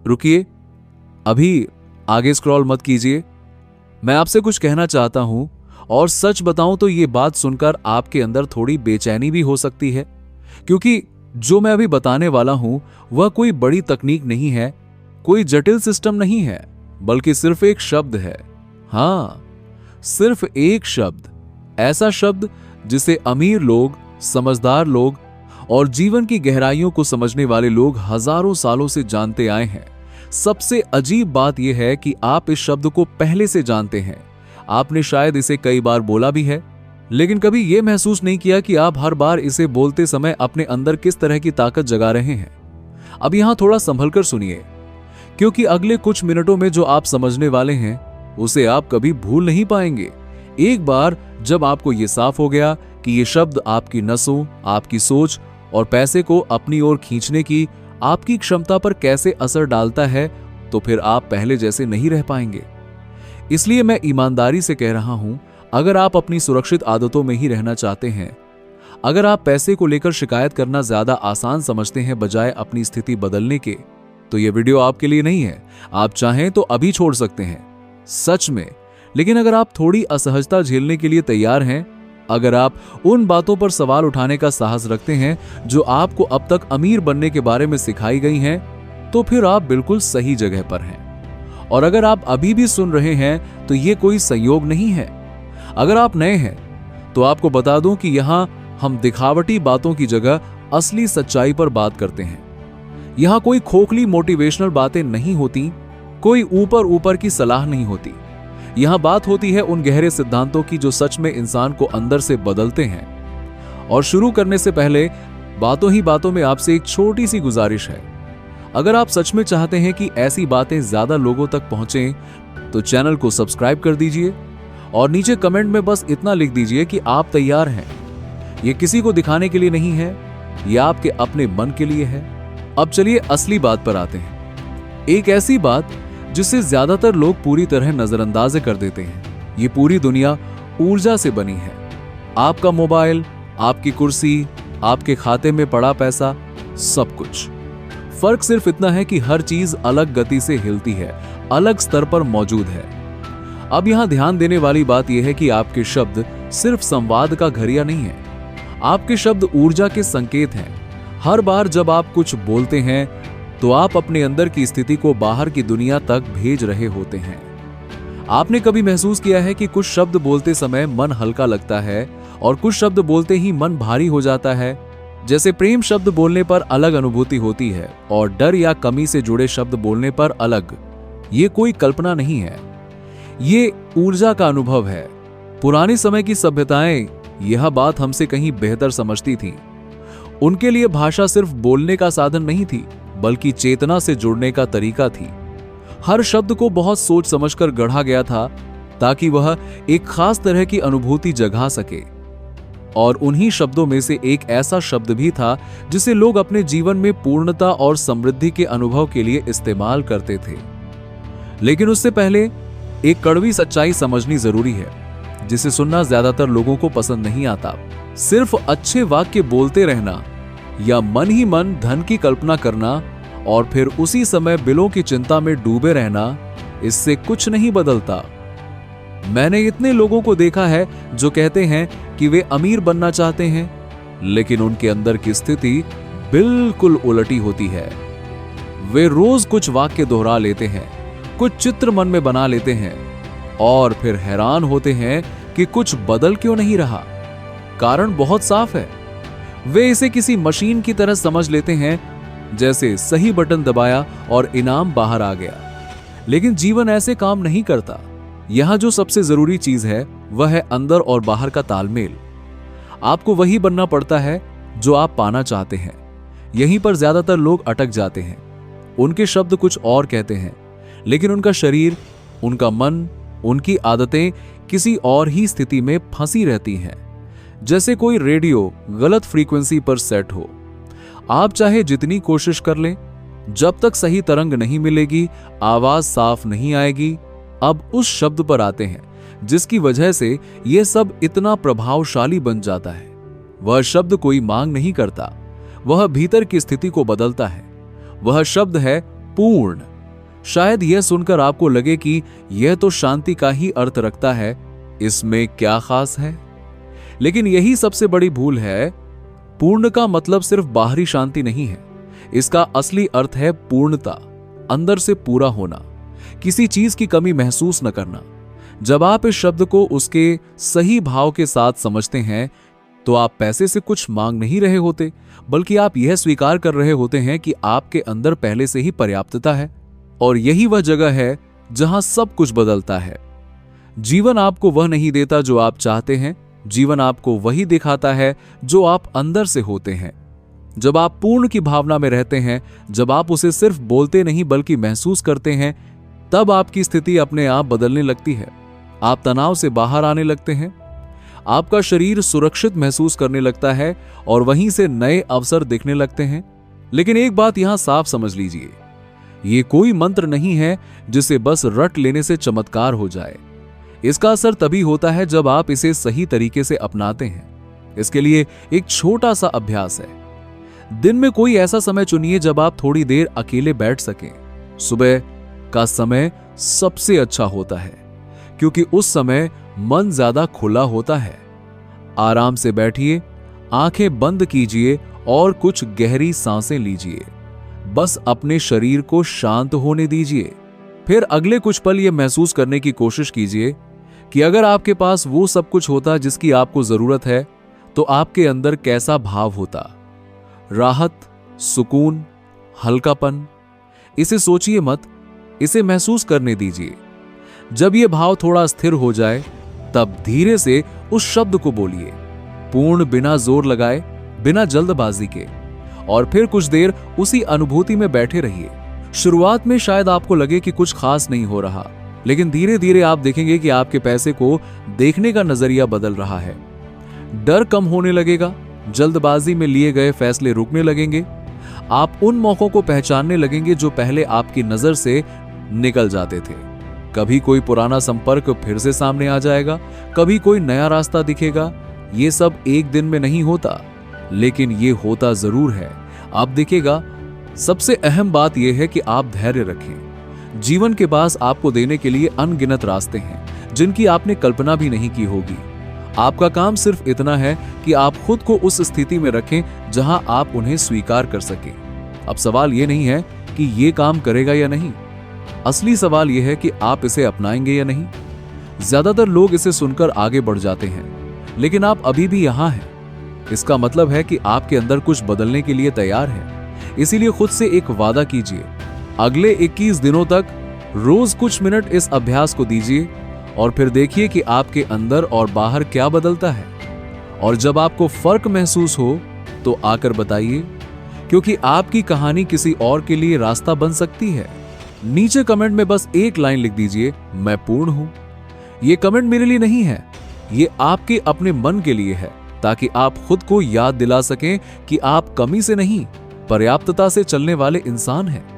रुकिए, अभी आगे स्क्रॉल मत कीजिए। मैं आपसे कुछ कहना चाहता हूं, और सच बताऊं तो ये बात सुनकर आपके अंदर थोड़ी बेचैनी भी हो सकती है, क्योंकि जो मैं अभी बताने वाला हूं वह कोई बड़ी तकनीक नहीं है, कोई जटिल सिस्टम नहीं है, बल्कि सिर्फ एक शब्द है। हां, सिर्फ एक शब्द, ऐसा शब्द जिसे अमीर लोग, समझदार लोग और जीवन की गहराइयों को समझने वाले लोग हजारों सालों से जानते आए हैं। सबसे अजीब बात यह है कि आप इस शब्द को पहले से जानते हैं। आपने शायद इसे कई बार बोला भी है, लेकिन कभी यह महसूस नहीं किया कि आप हर बार इसे बोलते समय अपने अंदर किस तरह की ताकत जगा रहे हैं। अब यहां थोड़ा संभल कर सुनिए, क्योंकि अगले कुछ मिनटों में जो आप समझने वाले हैं उसे आप कभी भूल नहीं पाएंगे। एक बार जब आपको यह साफ हो गया कि यह शब्द आपकी नसों, आपकी सोच और पैसे को अपनी ओर खींचने की आपकी क्षमता पर कैसे असर डालता है, तो फिर आप पहले जैसे नहीं रह पाएंगे। इसलिए मैं ईमानदारी से कह रहा हूं, अगर आप अपनी सुरक्षित आदतों में ही रहना चाहते हैं, अगर आप पैसे को लेकर शिकायत करना ज्यादा आसान समझते हैं बजाय अपनी स्थिति बदलने के, तो यह वीडियो आपके लिए नहीं है। आप चाहें तो अभी छोड़ सकते हैं, सच में। लेकिन अगर आप थोड़ी असहजता झेलने के लिए तैयार हैं, अगर आप उन बातों पर सवाल उठाने का साहस रखते हैं जो आपको अब तक अमीर बनने के बारे में सिखाई गई हैं, तो फिर आप बिल्कुल सही जगह पर हैं। और अगर आप अभी भी सुन रहे हैं तो यह कोई संयोग नहीं है। अगर आप नए हैं तो आपको बता दूं कि यहां हम दिखावटी बातों की जगह असली सच्चाई पर बात करते हैं। यहां कोई खोखली मोटिवेशनल बातें नहीं होती, कोई ऊपर ऊपर की सलाह नहीं होती। यहां बात होती है उन गहरे सिद्धांतों की जो सच में इंसान को अंदर से बदलते हैं। और शुरू करने से पहले बातों ही बातों में आपसे एक छोटी सी गुजारिश है। अगर आप सच में चाहते हैं कि ऐसी बातें ज्यादा लोगों तक पहुंचें, तो चैनल को सब्सक्राइब कर दीजिए और नीचे कमेंट में बस इतना लिख दीजिए कि आप तैयार हैं। यह किसी को दिखाने के लिए नहीं है, यह आपके अपने मन के लिए है। अब चलिए असली बात पर आते हैं, एक ऐसी बात जिसे ज्यादातर लोग पूरी तरह नजरअंदाज कर देते हैं। ये पूरी दुनिया ऊर्जा से बनी है। आपका मोबाइल, आपकी कुर्सी, आपके खाते में पड़ा पैसा, सब कुछ। फर्क सिर्फ इतना है कि हर चीज अलग गति से हिलती है, अलग स्तर पर मौजूद है। अब यहां ध्यान देने वाली बात यह है कि आपके शब्द सिर्फ संवाद का घरिया नहीं है, आपके शब्द ऊर्जा के संकेत हैं। हर बार जब आप कुछ बोलते हैं तो आप अपने अंदर की स्थिति को बाहर की दुनिया तक भेज रहे होते हैं। आपने कभी महसूस किया है कि कुछ शब्द बोलते समय मन हल्का लगता है और कुछ शब्द बोलते ही मन भारी हो जाता है? जैसे प्रेम शब्द बोलने पर अलग अनुभूति होती है और डर या कमी से जुड़े शब्द बोलने पर अलग। ये कोई कल्पना नहीं है, ये ऊर्जा का अनुभव है। पुराने समय की सभ्यताएं यह बात हमसे कहीं बेहतर समझती थीं। उनके लिए भाषा सिर्फ बोलने का साधन नहीं थी, बल्कि चेतना से जुड़ने का तरीका थी। हर शब्द को बहुत सोच समझकर गढ़ा गया था ताकि वह एक खास तरह की अनुभूति जगा सके। और उन्हीं शब्दों में से एक ऐसा शब्द भी था जिसे लोग अपने जीवन में पूर्णता और समृद्धि के अनुभव के लिए इस्तेमाल करते थे। लेकिन उससे पहले एक कड़वी सच्चाई समझनी जरूरी है, जिसे सुनना ज्यादातर लोगों को पसंद नहीं आता। सिर्फ अच्छे वाक्य बोलते रहना या मन ही मन धन की कल्पना करना और फिर उसी समय बिलों की चिंता में डूबे रहना, इससे कुछ नहीं बदलता। मैंने इतने लोगों को देखा है जो कहते हैं कि वे अमीर बनना चाहते हैं, लेकिन उनके अंदर की स्थिति बिल्कुल उलटी होती है। वे रोज कुछ वाक्य दोहरा लेते हैं, कुछ चित्र मन में बना लेते हैं और फिर हैरान होते हैं कि कुछ बदल क्यों नहीं रहा। कारण बहुत साफ है, वे इसे किसी मशीन की तरह समझ लेते हैं, जैसे सही बटन दबाया और इनाम बाहर आ गया। लेकिन जीवन ऐसे काम नहीं करता। यहां जो सबसे जरूरी चीज है वह है अंदर और बाहर का तालमेल। आपको वही बनना पड़ता है जो आप पाना चाहते हैं। यहीं पर ज्यादातर लोग अटक जाते हैं। उनके शब्द कुछ और कहते हैं, लेकिन उनका शरीर, उनका मन, उनकी आदतें किसी और ही स्थिति में फंसी रहती हैं। जैसे कोई रेडियो गलत फ्रीक्वेंसी पर सेट हो। आप चाहे जितनी कोशिश कर लें, जब तक सही तरंग नहीं मिलेगी, आवाज साफ नहीं आएगी। अब उस शब्द पर आते हैं जिसकी वजह से यह सब इतना प्रभावशाली बन जाता है। वह शब्द कोई मांग नहीं करता, वह भीतर की स्थिति को बदलता है। वह शब्द है पूर्ण। शायद यह सुनकर आपको लगे कि यह तो शांति का ही अर्थ रखता है, इसमें क्या खास है। लेकिन यही सबसे बड़ी भूल है। पूर्ण का मतलब सिर्फ बाहरी शांति नहीं है, इसका असली अर्थ है पूर्णता, अंदर से पूरा होना, किसी चीज की कमी महसूस न करना। जब आप इस शब्द को उसके सही भाव के साथ समझते हैं तो आप पैसे से कुछ मांग नहीं रहे होते, बल्कि आप यह स्वीकार कर रहे होते हैं कि आपके अंदर पहले से ही पर्याप्तता है। और यही वह जगह है जहां सब कुछ बदलता है। जीवन आपको वह नहीं देता जो आप चाहते हैं, जीवन आपको वही दिखाता है जो आप अंदर से होते हैं। जब आप पूर्ण की भावना में रहते हैं, जब आप उसे सिर्फ बोलते नहीं बल्कि महसूस करते हैं, तब आपकी स्थिति अपने आप बदलने लगती है। आप तनाव से बाहर आने लगते हैं, आपका शरीर सुरक्षित महसूस करने लगता है और वहीं से नए अवसर दिखने लगते हैं। लेकिन एक बात यहां साफ समझ लीजिए, ये कोई मंत्र नहीं है जिसे बस रट लेने से चमत्कार हो जाए। इसका असर तभी होता है जब आप इसे सही तरीके से अपनाते हैं। इसके लिए एक छोटा सा अभ्यास है। दिन में कोई ऐसा समय चुनिए जब आप थोड़ी देर अकेले बैठ सकें। सुबह का समय सबसे अच्छा होता है, क्योंकि उस समय मन ज्यादा खुला होता है। आराम से बैठिए, आंखें बंद कीजिए और कुछ गहरी सांसें लीजिए। बस अपने शरीर को शांत होने दीजिए। फिर अगले कुछ पल यह महसूस करने की कोशिश कीजिए कि अगर आपके पास वो सब कुछ होता जिसकी आपको जरूरत है, तो आपके अंदर कैसा भाव होता। राहत, सुकून, हल्कापन। इसे सोचिए मत, इसे महसूस करने दीजिए। जब यह भाव थोड़ा स्थिर हो जाए, तब धीरे से उस शब्द को बोलिए, पूर्ण, बिना जोर लगाए, बिना जल्दबाजी के। और फिर कुछ देर उसी अनुभूति में बैठे रहिए। शुरुआत में शायद आपको लगे कि कुछ खास नहीं हो रहा, लेकिन धीरे धीरे आप देखेंगे कि आपके पैसे को देखने का नजरिया बदल रहा है। डर कम होने लगेगा, जल्दबाजी में लिए गए फैसले रुकने लगेंगे। आप उन मौकों को पहचानने लगेंगे जो पहले आपकी नजर से निकल जाते थे। कभी कोई पुराना संपर्क फिर से सामने आ जाएगा, कभी कोई नया रास्ता दिखेगा। ये सब एक दिन में नहीं होता, लेकिन ये होता जरूर है। आप दिखेगा। सबसे अहम बात यह है कि आप धैर्य रखें। जीवन के पास आपको देने के लिए अनगिनत रास्ते हैं, जिनकी आपने कल्पना भी नहीं की होगी। आपका काम सिर्फ इतना है कि आप खुद को उस स्थिति में रखें जहां आप उन्हें स्वीकार कर सकें। अब सवाल यह नहीं है कि यह काम करेगा या नहीं, असली सवाल यह है कि आप इसे अपनाएंगे या नहीं। ज्यादातर लोग इसे सुनकर आगे बढ़ जाते हैं, लेकिन आप अभी भी यहां हैं। इसका मतलब है कि आपके अंदर कुछ बदलने के लिए तैयार है। इसीलिए खुद से एक वादा कीजिए, अगले 21 दिनों तक रोज कुछ मिनट इस अभ्यास को दीजिए और फिर देखिए कि आपके अंदर और बाहर क्या बदलता है। और जब आपको फर्क महसूस हो तो आकर बताइए, क्योंकि आपकी कहानी किसी और के लिए रास्ता बन सकती है। नीचे कमेंट में बस एक लाइन लिख दीजिए, मैं पूर्ण हूं। यह कमेंट मेरे लिए नहीं है, ये आपके अपने मन के लिए है, ताकि आप खुद को याद दिला सकें कि आप कमी से नहीं, पर्याप्तता से चलने वाले इंसान हैं।